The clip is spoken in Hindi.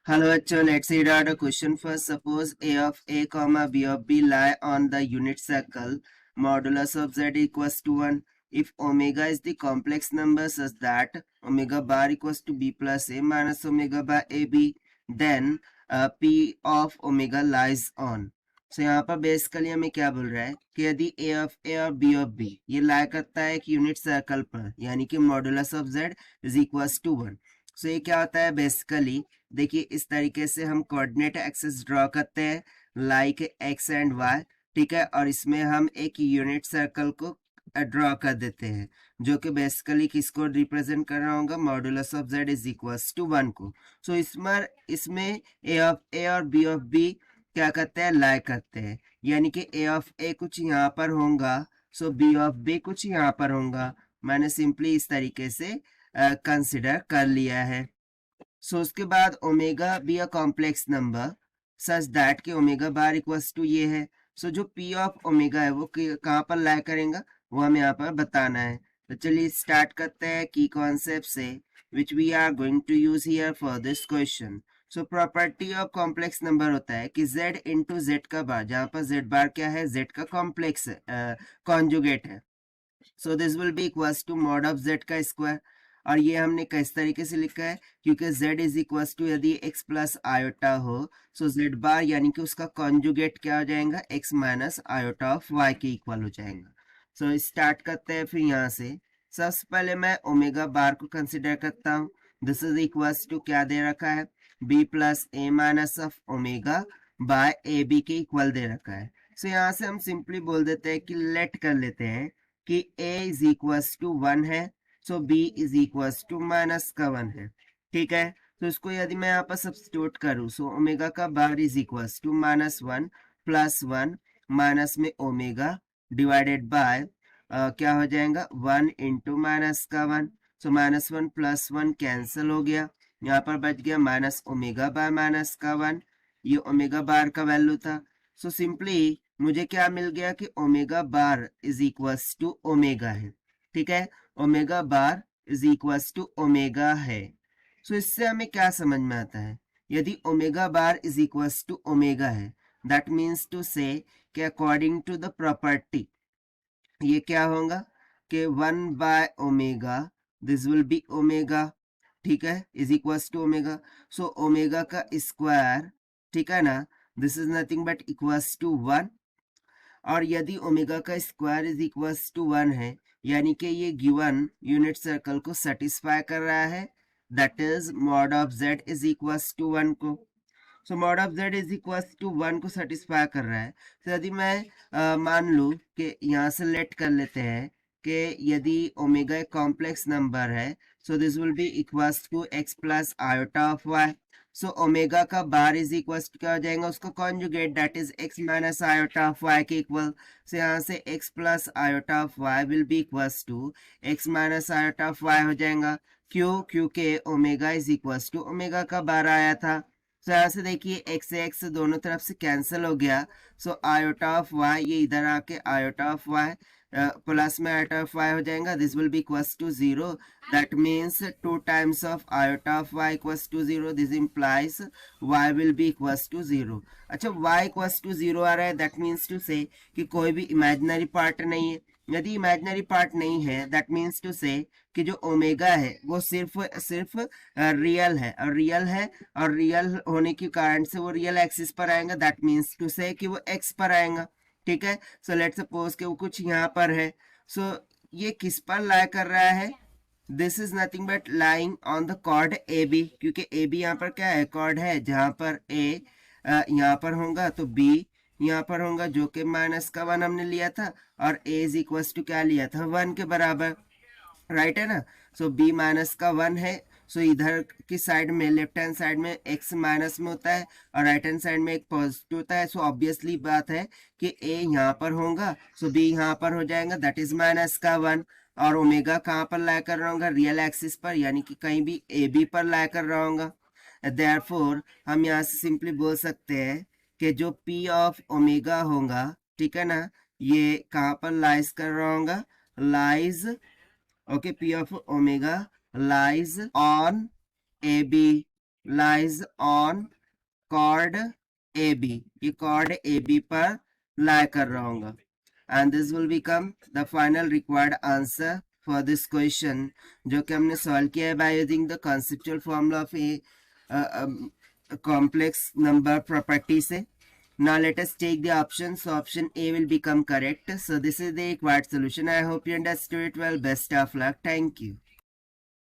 Hello, bachcho. Let's read out a question first. Suppose a of a comma b of b lie on the unit circle. Modulus of z equals to 1. If omega is the complex number such that omega bar equals to b plus a minus omega by ab, then p of omega lies on. So यहाँ पर बेसिकली हमें क्या बोल रहा है कि यदि a of a और b of b ये लाई करता है एक यूनिट सर्कल पर, यानी कि modulus of z is equals to 1. So ये क्या होता है बेसिकली, देखिए इस तरीके से हम कोऑर्डिनेट एक्सिस ड्रॉ करते हैं लाइक एक्स एंड वाई, ठीक है, और इसमें हम एक यूनिट सर्कल को ड्रॉ कर देते हैं जो कि बेसिकली किसको रिप्रेजेंट कर रहा होगा, modulus of Z is equals to 1 को. सो इसमें ए ऑफ ए और बी ऑफ बी क्या करते हैं, लाई करते हैं, यानी कि ए ऑफ ए कुछ यहाँ पर होगा, सो बी ऑफ बी कुछ यहाँ पर होगा. मैंने सिंपली इस तरीके से कंसिडर कर लिया है. सो उसके बाद omega be a complex number such that कि ओमेगा बार इक्वल्स टू ये है. सो जो पी ऑफ ओमेगा है वो कहाँ पर लाई करेगा वो हमें यहाँ पर बताना है. तो चलिए स्टार्ट करते हैं की कॉन्सेप्ट से which we are going to use here for this question. So property of complex number होता है कि z इंटू जेड का बार, जहाँ पर z बार क्या है, z का कॉम्प्लेक्स कॉन्जुगेट है. So this will be equals to mod of z का स्क्वायर. और ये हमने किस तरीके से लिखा है, क्योंकि z इज इक्वल्स टू यदि x प्लस आयोटा हो सो z बार यानी कि उसका कॉन्जुगेट क्या हो जाएगा, x minus iota of y के इक्वल हो जाएगा. सो स्टार्ट करते हैं फिर यहाँ से. सबसे पहले मैं ओमेगा बार को कंसिडर करता हूँ. दिस इज इक्वल्स टू क्या दे रखा है, b plus A minus of omega by A B के इक्वल दे रखा है. सो यहाँ से हम सिंपली बोल देते हैं कि लेट कर लेते हैं कि a इज इक्वल्स टू 1 है, so b is equals to minus का 1 है, ठीक है. तो इसको यदि मैं यहाँ पर सब्स्टिट्यूट करूँ, सो ओमेगा का bar is equals to minus 1 plus 1 minus में ओमेगा डिवाइडेड बाय क्या हो जाएगा 1 इंटू माइनस का 1. सो माइनस 1 प्लस 1 कैंसिल हो गया, यहाँ पर बच गया माइनस ओमेगा बाय माइनस का 1. ये ओमेगा बार का वैल्यू था. सो सिंपली मुझे क्या मिल गया कि omega bar is equals to omega है, ठीक है, omega bar is equals to omega है. सो इससे हमें क्या समझ में आता है, यदि omega bar is equals to omega है, दैट मीन्स टू से कि अकॉर्डिंग टू द प्रॉपर्टी ये क्या होगा कि 1 by omega this will be omega, ठीक है, is equals to omega. So omega का स्क्वायर, ठीक है ना, this is nothing but equals to 1. और यदि ओमेगा का स्क्वायर इज इक्वल्स टू 1 है, यानी कि ये गिवन यूनिट सर्कल को सेटिस्फाई कर रहा है, that is mod of z is equals to 1 को. So mod of z is equals to 1 को सेटिस्फाई कर रहा है. तो यदि मैं मान लूँ कि यहाँ से लेट कर लेते हैं कि यदि ओमेगा एक कॉम्प्लेक्स नंबर है, so this will be equals to x plus iota of y. So omega का बार इज इक्वल्स टू क्या हो जाएगा, उसका conjugate that is x minus iota of y के इक्वल. सो यहाँ से x plus iota of y will be equals to x minus iota of y हो जाएगा. क्यों, क्योंकि omega is equals to omega का बार आया था. तो यहाँ से देखिए x से x दोनों तरफ से कैंसिल हो गया. सो आयोटा ऑफ y ये इधर आके आयोटा ऑफ y प्लस में आयोटा ऑफ y हो जाएगा. This will be equals to 0. That means 2 times of iota of y equals to 0. This implies y will be equals to 0. अच्छा, y इक्वल्स टू 0 आ रहा है, दैट मीन्स टू से कि कोई भी इमेजिनरी पार्ट नहीं है. यदि इमेजिनरी पार्ट नहीं है, दैट मीन्स टू से कि जो ओमेगा है वो सिर्फ सिर्फ रियल है, और रियल है और रियल होने के कारण से वो रियल एक्सिस पर आएगा, दैट मीन्स टू से कि वो एक्स पर आएगा, ठीक है. सो लेट सपोज कि वो कुछ यहाँ पर है. सो ये किस पर लाई कर रहा है, this is nothing but lying on the chord A B, क्योंकि ए बी यहाँ पर क्या है, कॉर्ड है, जहां पर ए यहाँ पर होगा तो बी यहाँ पर होगा, जो कि माइनस का 1 हमने लिया था, और ए इज इक्वल टू क्या लिया था, 1 के बराबर, राइट है ना. सो b माइनस का 1 है. सो इधर की साइड में लेफ्ट हैंड साइड में x माइनस में होता है और राइट हैंड साइड में एक पॉजिटिव होता है. सो ऑब्वियसली बात है कि a यहाँ पर होगा, सो b यहाँ पर हो जाएगा, दैट इज माइनस का 1. और ओमेगा कहाँ पर लाई कर रहा होगा, रियल एक्सिस पर, यानी कि कहीं भी ए बी पर लाई कर रहा होगा. देयरफॉर हम यहाँ से सिंपली बोल सकते हैं कि जो p ऑफ ओमेगा होगा, ठीक है ना, ये कहाँ पर लाइज कर रहा होगा, lies, okay, p of omega lies on ab, lies on chord AB. ये chord AB पर lie कर रहा होगा. And this will become the final required answer for this question, जो कि हमने solve किया है by using the conceptual formula of a complex number property से. Now let us take the option. So option A will become correct. So this is the required solution. I hope you understood it well. Best of luck. Thank you.